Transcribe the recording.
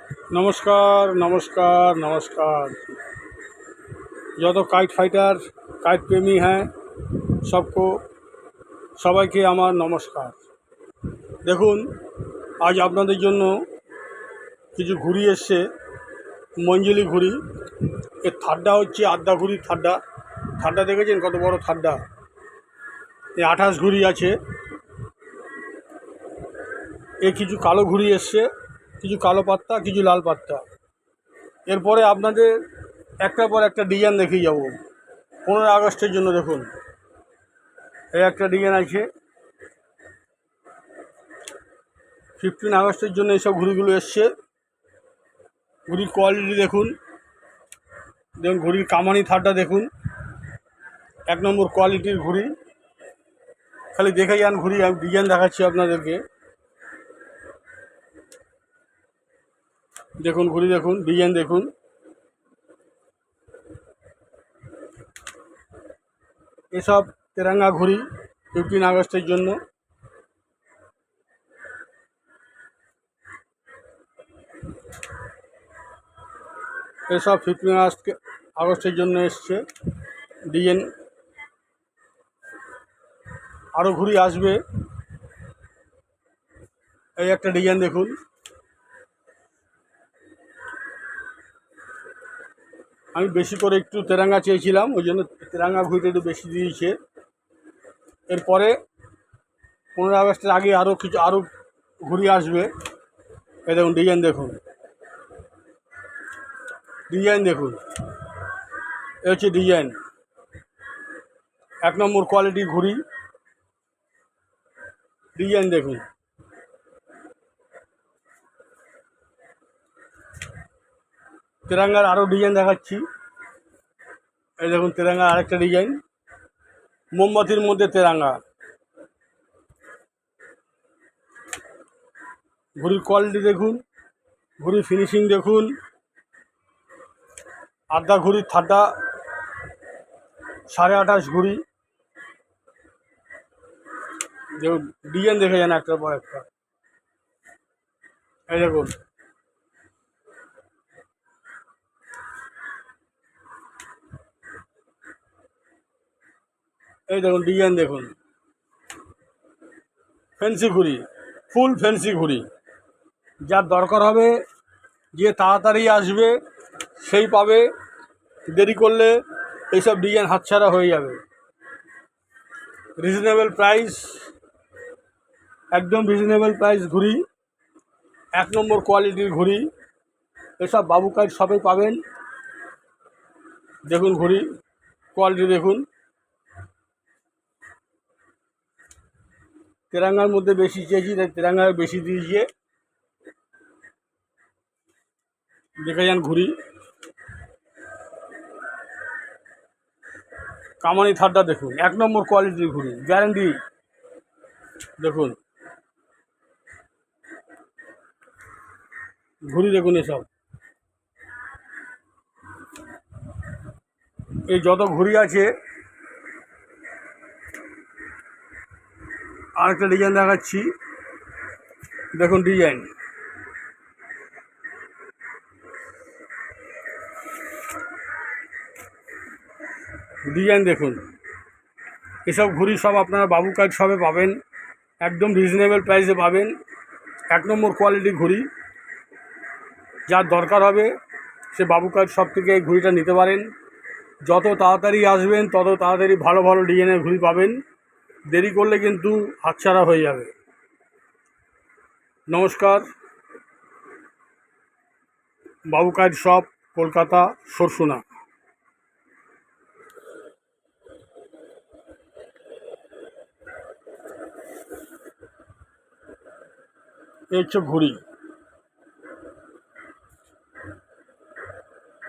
नमस्कार नमस्कार नमस्कार। যত কাইট ফাইটার কাইট প্রেমী হ্যাঁ सबको সবাইকে আমার নমস্কার। দেখুন আজ আপনাদের জন্য কিছু ঘুড়ি এসছে, মঞ্জুলি ঘুড়ি। এর থাড্ডা হচ্ছে আদ্যা ঘুড়ির থাড্ডা। থাড্ডা দেখেছেন কত বড় থাড্ডা? এই 28 ঘুড়ি আছে। এ কিছু কালো ঘুড়ি এসছে, কিছু কালো পাত্তা, কিছু লাল পাত্তা। এরপরে আপনাদের একটার পর একটা ডিজাইন দেখিয়ে যাব। 15 আগস্টের জন্য দেখুন এই একটা ডিজাইন আছে। 15 আগস্টের জন্য এইসব ঘুড়িগুলো এসছে। ঘুড়ির কোয়ালিটি দেখুন, দেখুন ঘুড়ির কামানি থারটা দেখুন, 1 নম্বর কোয়ালিটির ঘুড়ি। খালি দেখে যান ঘুড়ি, আমি ডিজাইন দেখাচ্ছি আপনাদেরকে। দেখুন ঘুড়ি দেখুন, ডিজাইন দেখুন। এসব তেরাঙ্গা ঘুড়ি 15 আগস্টের জন্য। এসব 15 আগস্টের জন্য এসছে ডিজাইন। আরও ঘুড়ি আসবে। এই একটা ডিজাইন দেখুন। আমি বেশি করে একটু তেরাঙ্গা চেয়েছিলাম, ওই জন্য তেরাঙ্গা ঘুড়িটা একটু বেশি দিয়েছে। এরপরে 15 আগস্টের আগে আরও ঘুড়ি আসবে। এই দেখুন ডিজাইন দেখুন, ডিজাইন দেখুন। এ হচ্ছে ডিজাইন, 1 নম্বর কোয়ালিটির ঘুড়ি। ডিজাইন দেখুন। তেরাঙ্গার আরও ডিজাইন দেখাচ্ছি। এই দেখুন তেরাঙ্গার আরেকটা ডিজাইন, মোমবাতির মধ্যে তেরাঙ্গা। ঘুড়ির কোয়ালিটি দেখুন, ঘুড়ির ফিনিশিং দেখুন। আদ্যা ঘুড়ির থাড্ডা 28.5 ঘুড়ি। দেখুন ডিজাইন দেখে যান একটার পর একটা। এই দেখুন, এই দেখুন ডিজাইন দেখুন। ফ্যান্সি ঘুড়ি, ফুল ফ্যান্সি ঘুড়ি। যার দরকার হবে, যে তাড়াতাড়ি আসবে সেই পাবে। দেরি করলে এইসব ডিজাইন হাতছাড়া হয়ে যাবে। রিজনেবল প্রাইস, একদম রিজনেবল প্রাইস ঘুড়ি, 1 নম্বর কোয়ালিটির ঘুড়ি। এসব বাবু কাজ শপে পাবেন। দেখুন ঘুড়ি কোয়ালিটি দেখুন। তেরাঙ্গার মধ্যে বেশি চেয়েছি, তাই তেরাঙ্গায় বেশি দিয়েছে। দেখে যান ঘুড়ি। কামানি থারটা দেখুন, 1 নম্বর কোয়ালিটির ঘুড়ি, গ্যারান্টি। দেখুন ঘুড়ি দেখুন। এসব এই যত ঘুড়ি আছে, আরেকটা ডিজাইন দেখাচ্ছি। দেখুন ডিজাইন, ডিজাইন দেখুন। এসব ঘুড়ি সব আপনারা বাবু কাজ শপে পাবেন, একদম রিজনেবল প্রাইসে পাবেন। 1 নম্বর কোয়ালিটির ঘুড়ি। যার দরকার হবে সে বাবু কাজ শপ থেকে এই ঘুড়িটা নিতে পারেন। যত তাড়াতাড়ি আসবেন তত তাড়াতাড়ি ভালো ভালো ডিজাইনের ঘুড়ি পাবেন। দেরি করলে কিন্তু হাতছাড়া হয়ে যাবে। নমস্কার। বাবু কাজ শপ, কলকাতা, সরসুনা। এই হচ্ছে ঘুড়ি।